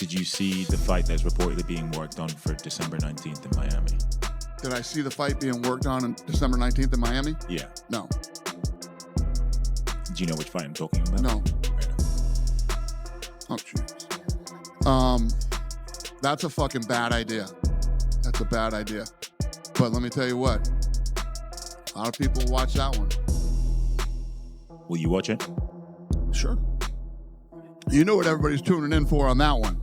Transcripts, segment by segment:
did you see the fight that's reportedly being worked on for December 19th in Miami? Did I see the fight being worked on December 19th in Miami? Yeah. No. Do you know which fight I'm talking about? No. Fair enough. Oh, jeez. That's a fucking bad idea. That's a bad idea. But let me tell you what. A lot of people watch that one. Will you watch it? Sure. You know what everybody's tuning in for on that one.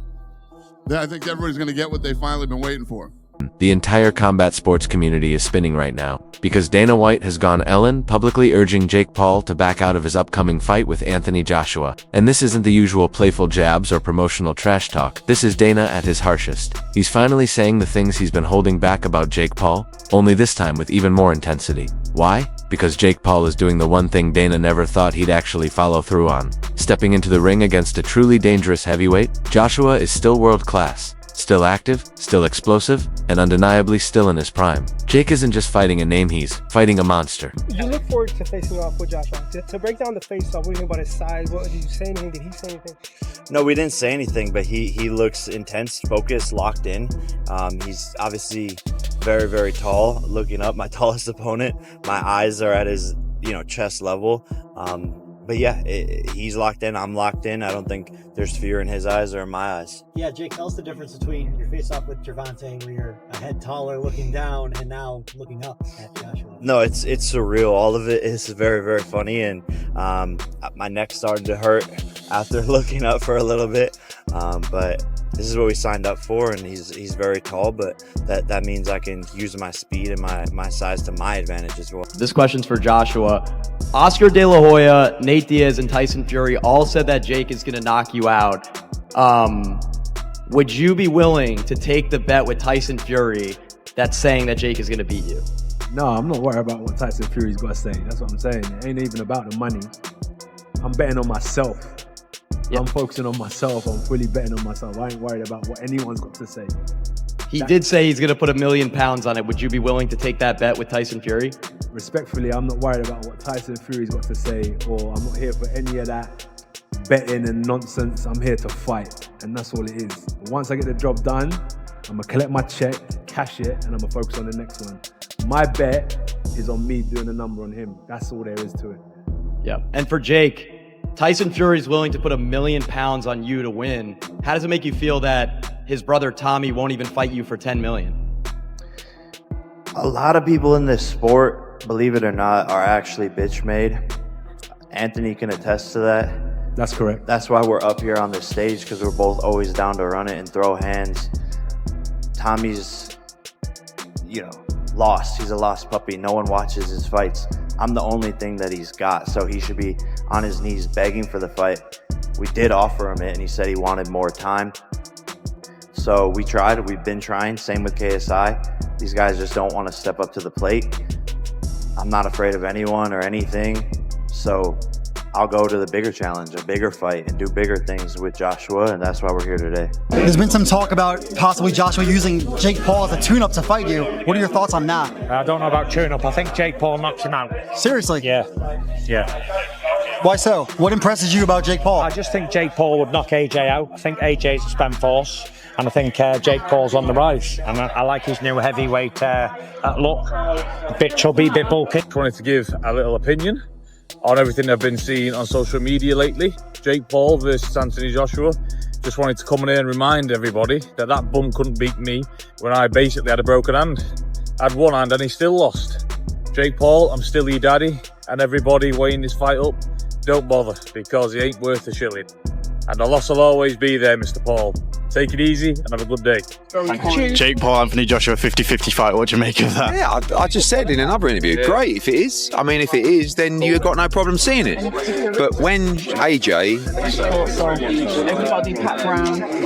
I think everybody's going to get what they've finally been waiting for. The entire combat sports community is spinning right now, because Dana White has gone Ellen, publicly urging Jake Paul to back out of his upcoming fight with Anthony Joshua. And this isn't the usual playful jabs or promotional trash talk. This is Dana at his harshest. He's finally saying the things he's been holding back about Jake Paul, only this time with even more intensity. Why? Because Jake Paul is doing the one thing Dana never thought he'd actually follow through on. Stepping into the ring against a truly dangerous heavyweight, Joshua is still world class. Still active, still explosive, and undeniably still in his prime. Jake isn't just fighting a name, he's fighting a monster. You look forward to facing off with Joshua. To break down the face-off, what do you think about his size? Did you say anything? Did he say anything? No, we didn't say anything, but he looks intense, focused, locked in. He's obviously very, very tall. Looking up, my tallest opponent. My eyes are at his, chest level. But yeah, he's locked in. I'm locked in. I don't think there's fear in his eyes or in my eyes. Yeah, Jake, tell us the difference between your face-off with Gervonta, where you're a head taller looking down, and now looking up at Joshua. No, it's surreal. All of it is very, very funny, and my neck started to hurt after looking up for a little bit. But this is what we signed up for, and he's very tall, but that means I can use my speed and my size to my advantage as well. This question's for Joshua. Oscar De La Hoya, Nate Diaz, and Tyson Fury all said that Jake is going to knock you out. Would you be willing to take the bet with Tyson Fury that's saying that Jake is going to beat you? No, I'm not worried about what Tyson Fury's got to say. That's what I'm saying. It ain't even about the money. I'm betting on myself. Yep. I'm focusing on myself. I'm fully betting on myself. I ain't worried about what anyone's got to say. He did say he's going to put £1 million on it. Would you be willing to take that bet with Tyson Fury? Respectfully, I'm not worried about what Tyson Fury's got to say, or I'm not here for any of that betting and nonsense. I'm here to fight, and that's all it is. Once I get the job done, I'm going to collect my check, cash it, and I'm going to focus on the next one. My bet is on me doing a number on him. That's all there is to it. Yeah. And for Jake, Tyson Fury's willing to put £1 million on you to win. How does it make you feel that his brother Tommy won't even fight you for $10 million? A lot of people in this sport, believe it or not, are actually bitch made. Anthony can attest to that. That's correct. That's why we're up here on this stage, because we're both always down to run it and throw hands. Tommy's, lost. He's a lost puppy. No one watches his fights. I'm the only thing that he's got, so he should be on his knees begging for the fight. We did offer him it, and he said he wanted more time. So we tried. We've been trying. Same with KSI. These guys just don't want to step up to the plate. I'm not afraid of anyone or anything, so I'll go to the bigger challenge, a bigger fight, and do bigger things with Joshua, and that's why we're here today. There's been some talk about possibly Joshua using Jake Paul as a tune-up to fight you. What are your thoughts on that? I don't know about tune-up. I think Jake Paul knocks him out. Seriously? Yeah. Why so? What impresses you about Jake Paul? I just think Jake Paul would knock AJ out. I think AJ's a spent force, and I think Jake Paul's on the rise. And I like his new heavyweight look. A bit chubby, a bit bulky. I wanted to give a little opinion on everything I've been seeing on social media lately. Jake Paul versus Anthony Joshua. Just wanted to come in here and remind everybody that bum couldn't beat me when I basically had a broken hand. I had one hand and he still lost. Jake Paul, I'm still your daddy, and everybody weighing this fight up, don't bother, because he ain't worth a shilling. And the loss will always be there, Mr. Paul. Take it easy and have a good day. Jake Paul, Anthony Joshua, 50-50 fight. What do you make of that? Yeah, I just said in another interview, great if it is. I mean, if it is, then you've got no problem seeing it. But when AJ,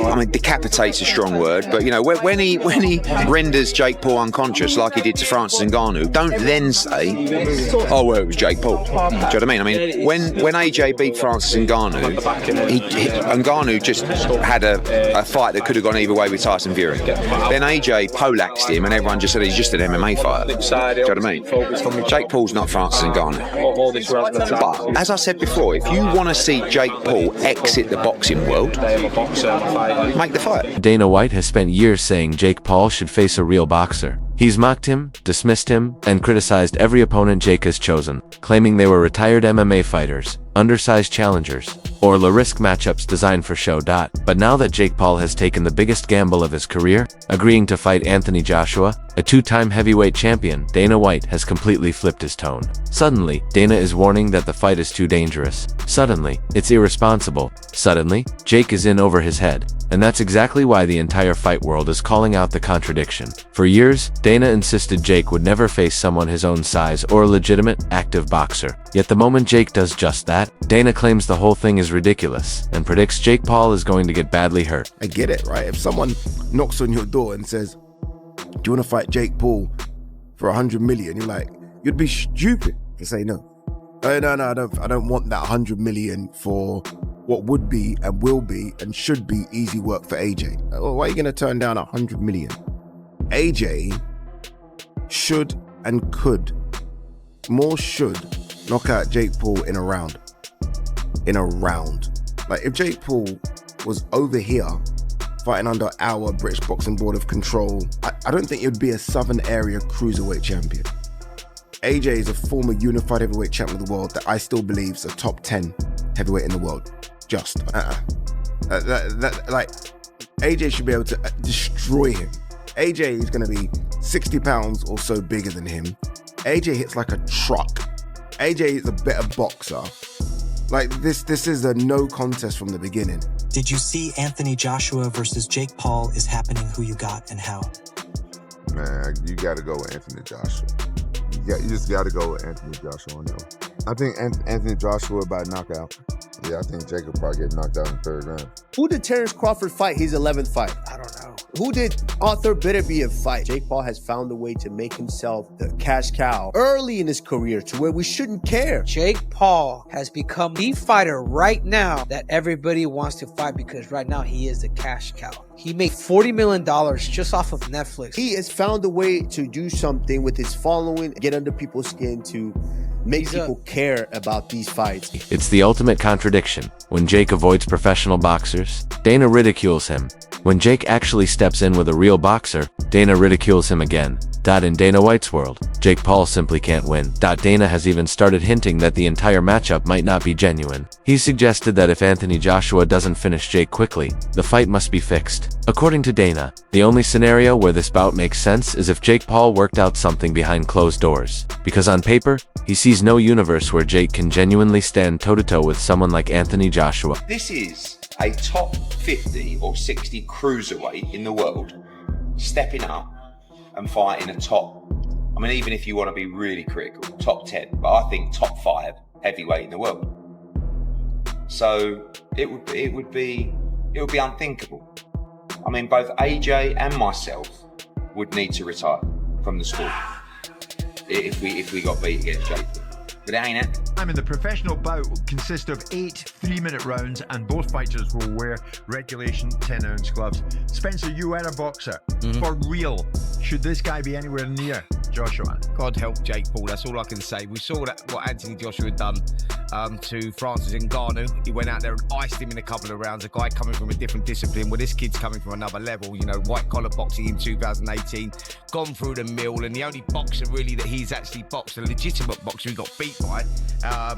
I mean, decapitate's a strong word, but when he renders Jake Paul unconscious like he did to Francis Ngannou, don't then say, oh, well, it was Jake Paul. Do you know what I mean? I mean, when AJ beat Francis Ngannou, Ngannou just had a fight that could have gone either way with Tyson Fury. Then AJ poleaxed him, and everyone just said he's just an MMA fighter. Do you know what I mean? Jake Paul's not Francis Ngannou. But as I said before, if you want to see Jake Paul exit the boxing world, make the fight. Dana White has spent years saying Jake Paul should face a real boxer. He's mocked him, dismissed him, and criticized every opponent Jake has chosen, claiming they were retired MMA fighters, undersized challengers, or low-risk matchups designed for show. But now that Jake Paul has taken the biggest gamble of his career, agreeing to fight Anthony Joshua, a two-time heavyweight champion, Dana White has completely flipped his tone. Suddenly, Dana is warning that the fight is too dangerous. Suddenly, it's irresponsible. Suddenly, Jake is in over his head. And that's exactly why the entire fight world is calling out the contradiction. For years, Dana insisted Jake would never face someone his own size or a legitimate, active boxer. Yet the moment Jake does just that, Dana claims the whole thing is ridiculous and predicts Jake Paul is going to get badly hurt. I get it, right? If someone knocks on your door and says, do you want to fight Jake Paul for 100 million? You're like, you'd be stupid to say no. No, I don't want that 100 million for what would be and will be and should be easy work for AJ. Why are you going to turn down 100 million? AJ should and could, more should, knock out Jake Paul in a round. Like if Jake Paul was over here fighting under our British Boxing Board of Control, I don't think it would be a Southern Area Cruiserweight champion. AJ is a former unified heavyweight champion of the world that I still believe is a top 10 heavyweight in the world. Like AJ should be able to destroy him. AJ is going to be 60 pounds or so bigger than him. AJ hits like a truck. AJ is a better boxer. Like this is a no contest from the beginning. Did you see Anthony Joshua versus Jake Paul is happening? Who you got and how? Man, you got to go with Anthony Joshua. You just got to go with Anthony Joshua on him. I think Anthony Joshua by knockout. Yeah, I think Jake will probably get knocked out in the third round. Who did Terrence Crawford fight his 11th fight? I don't know. Who did Arthur Beterbiev fight? Jake Paul has found a way to make himself the cash cow early in his career to where we shouldn't care. Jake Paul has become the fighter right now that everybody wants to fight because right now he is the cash cow. He made $40 million just off of Netflix. He has found a way to do something with his following, get under people's skin to make people care about these fights. It's the ultimate contradiction. When Jake avoids professional boxers, Dana ridicules him. When Jake actually steps in with a real boxer, Dana ridicules him again. In Dana White's world, Jake Paul simply can't win. Dana has even started hinting that the entire matchup might not be genuine. He suggested that if Anthony Joshua doesn't finish Jake quickly, the fight must be fixed. According to Dana, the only scenario where this bout makes sense is if Jake Paul worked out something behind closed doors. Because on paper, he sees no universe where Jake can genuinely stand toe-to-toe with someone like Anthony Joshua. This is a top 50 or 60 cruiserweight in the world stepping up and fighting a top, I mean, even if you want to be really critical, top 10, but I think top 5 heavyweight in the world. So it would be unthinkable. I mean, both AJ and myself would need to retire from the sport if we got beat against Jake. But it ain't it. The professional bout will consist of 8 3-minute rounds and both fighters will wear regulation 10-ounce gloves. Spencer, you are a boxer. For real, should this guy be anywhere near Joshua? God help Jake Paul, that's all I can say. We saw what Anthony Joshua had done to Francis Ngannou. He went out there and iced him in a couple of rounds. A guy coming from a different discipline. Well, this kid's coming from another level. You know, white-collar boxing in 2018. Gone through the mill, and the only boxer really that he's actually boxed, a legitimate boxer he got beat by,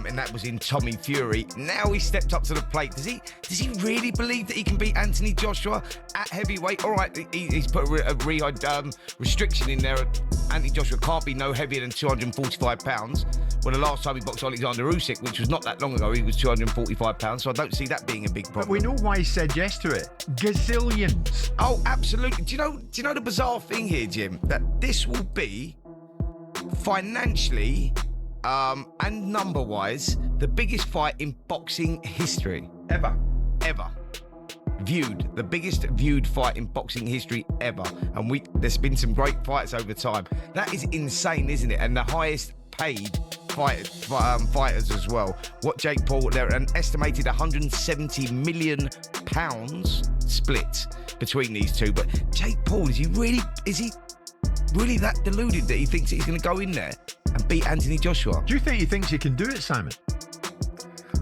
and that was in Tommy Fury. Now he stepped up to the plate. Does he really believe that he can beat Anthony Joshua at heavyweight? All right, he's put a restriction in there. Anthony Joshua can't be no heavier than 245 pounds. Well, the last time he boxed Alexander Usyk, which was not that long ago, he was 245 pounds, so I don't see that being a big problem. But we know why he said yes to it. Gazillions. Oh, absolutely. Do you know the bizarre thing here, Jim? That this will be financially and number-wise the biggest fight in boxing history. Ever. The biggest viewed fight in boxing history ever. And there's been some great fights over time. That is insane, isn't it? And the highest paid fighters as well. What Jake Paul, they're an estimated £170 million split between these two. But Jake Paul, is he really that deluded that he thinks he's going to go in there and beat Anthony Joshua? Do you think he thinks he can do it, Simon?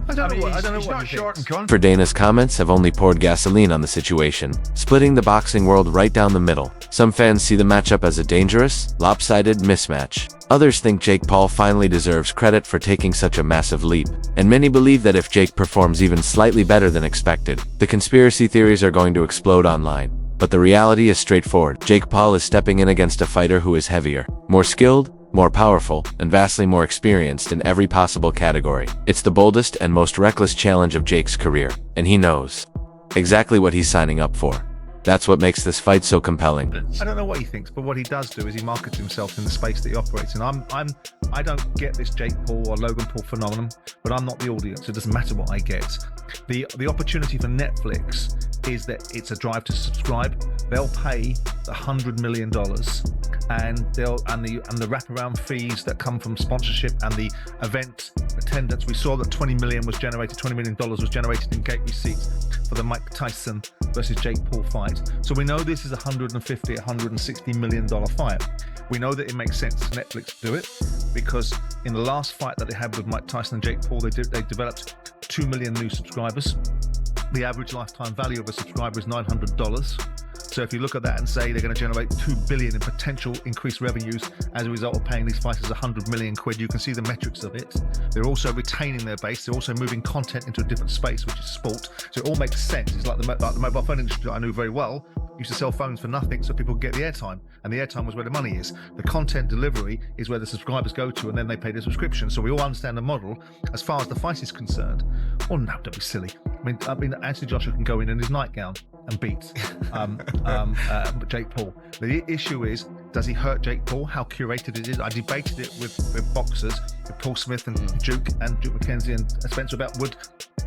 I don't know what he's not short and confident. For Dana's comments have only poured gasoline on the situation, splitting the boxing world right down the middle. Some fans see the matchup as a dangerous, lopsided mismatch. Others think Jake Paul finally deserves credit for taking such a massive leap. And many believe that if Jake performs even slightly better than expected, the conspiracy theories are going to explode online. But the reality is straightforward. Jake Paul is stepping in against a fighter who is heavier, more skilled, more powerful, and vastly more experienced in every possible category. It's the boldest and most reckless challenge of Jake's career, and he knows exactly what he's signing up for. That's what makes this fight so compelling. I don't know what he thinks, but what he does do is he markets himself in the space that he operates in. I don't get this Jake Paul or Logan Paul phenomenon, but I'm not the audience. It doesn't matter what I get. The opportunity for Netflix is that it's a drive to subscribe. They'll pay the $100 million and the wraparound fees that come from sponsorship and the event attendance. We saw that $20 million was generated in gate receipts for the Mike Tyson versus Jake Paul fight. So we know this is a $160 million fight. We know that it makes sense for Netflix to do it because in the last fight that they had with Mike Tyson and Jake Paul, they developed 2 million new subscribers. The average lifetime value of a subscriber is $900. So if you look at that and say they're going to generate $2 billion in potential increased revenues as a result of paying these fighters 100 million quid, you can see the metrics of it. They're also retaining their base. They're also moving content into a different space, which is sport. So it all makes sense. It's like the mobile phone industry that I knew very well. Used to sell phones for nothing so people could get the airtime, and the airtime was where the money is. The content delivery is where the subscribers go to, and then they pay the subscription. So we all understand the model. As far as the fight is concerned, well, no, don't be silly. I mean, Anthony Joshua can go in his nightgown and beat Jake Paul. The issue is, does he hurt Jake Paul? How curated it is? I debated it with boxers, with Paul Smith and Duke McKenzie and Spencer about would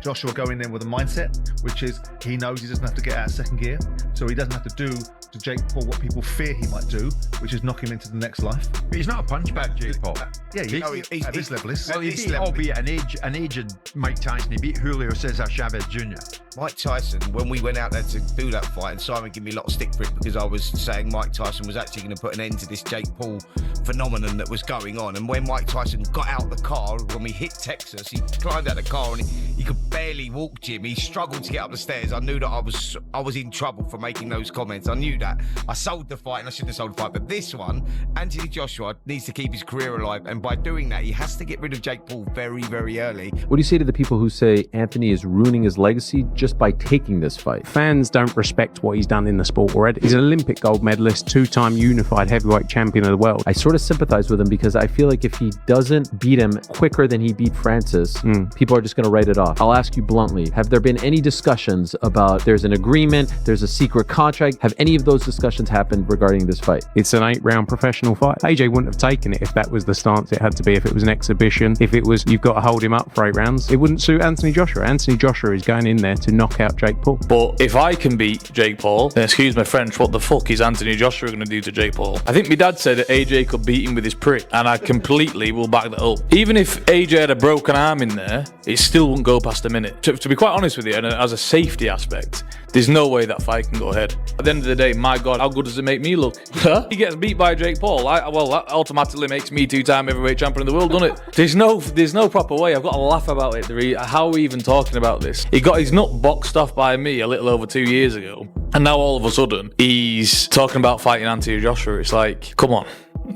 Joshua go in there with a mindset, which is he knows he doesn't have to get out of second gear, so he doesn't have to do to Jake Paul what people fear he might do, which is knock him into the next life. But he's not a punch bag, Jake Paul. Yeah, he's at this level. Well, he beat, albeit an aged Mike Tyson. He beat Julio Cesar Chavez Jr. Mike Tyson, when we went out there to do that fight, and Simon gave me a lot of stick for it because I was saying Mike Tyson was actually going to put an end to this Jake Paul phenomenon that was going on. And when Mike Tyson got out the car, when we hit Texas, he climbed out the car and he could barely walk, Jim. He struggled to get up the stairs. I knew that I was in trouble for making those comments. I knew that. I sold the fight and I shouldn't have sold the fight. But this one, Anthony Joshua needs to keep his career alive. And by doing that, he has to get rid of Jake Paul very, very early. What do you say to the people who say Anthony is ruining his legacy just by taking this fight? Fans don't respect what he's done in the sport already. He's an Olympic gold medalist, two-time unified heavyweight champion of the world. I sort of sympathize with him because I feel like if he doesn't beat him quicker than he beat Francis, people are just going to write it off. I'll ask you bluntly, have there been any discussions about there's an agreement, there's a secret contract? Have any of those discussions happened regarding this fight? It's an 8-round professional fight. AJ wouldn't have taken it if that was the stance it had to be, if it was an exhibition, if it was you've got to hold him up for 8 rounds. It wouldn't suit Anthony Joshua. Anthony Joshua is going in there to knock out Jake Paul. But if I can beat Jake Paul, then excuse my French, what the fuck is Anthony Joshua going to do to Jake Paul? I think my dad said that AJ could beat him with his prick, and I completely will back that up. Even if AJ had a broken arm in there, it still wouldn't go past a minute. To be quite honest with you, and as a safety aspect, there's no way that fight can go ahead. At the end of the day, my God, how good does it make me look? He gets beat by Jake Paul. Well, that automatically makes me 2-time heavyweight champion of the world, doesn't it? There's no proper way. I've got to laugh about it. How are we even talking about this? He got his nut boxed off by me a little over 2 years ago, and now all of a sudden he's talking about fighting Anthony Joshua. It's like, come on.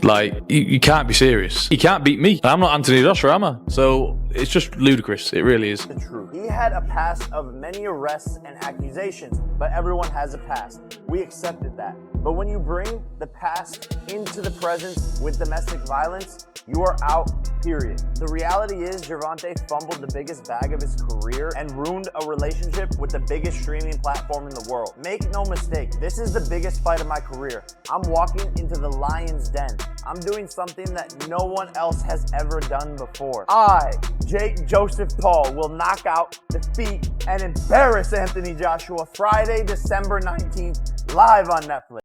Like, you can't be serious. He can't beat me. I'm not Anthony Joshua, am I? So it's just ludicrous. It really is. He had a past of many arrests and accusations, but everyone has a past. We accepted that. But when you bring the past into the present with domestic violence, you are out, period. The reality is Gervonta fumbled the biggest bag of his career and ruined a relationship with the biggest streaming platform in the world. Make no mistake, this is the biggest fight of my career. I'm walking into the lion's den. I'm doing something that no one else has ever done before. I, Jake Joseph Paul, will knock out, defeat, and embarrass Anthony Joshua Friday, December 19th, live on Netflix.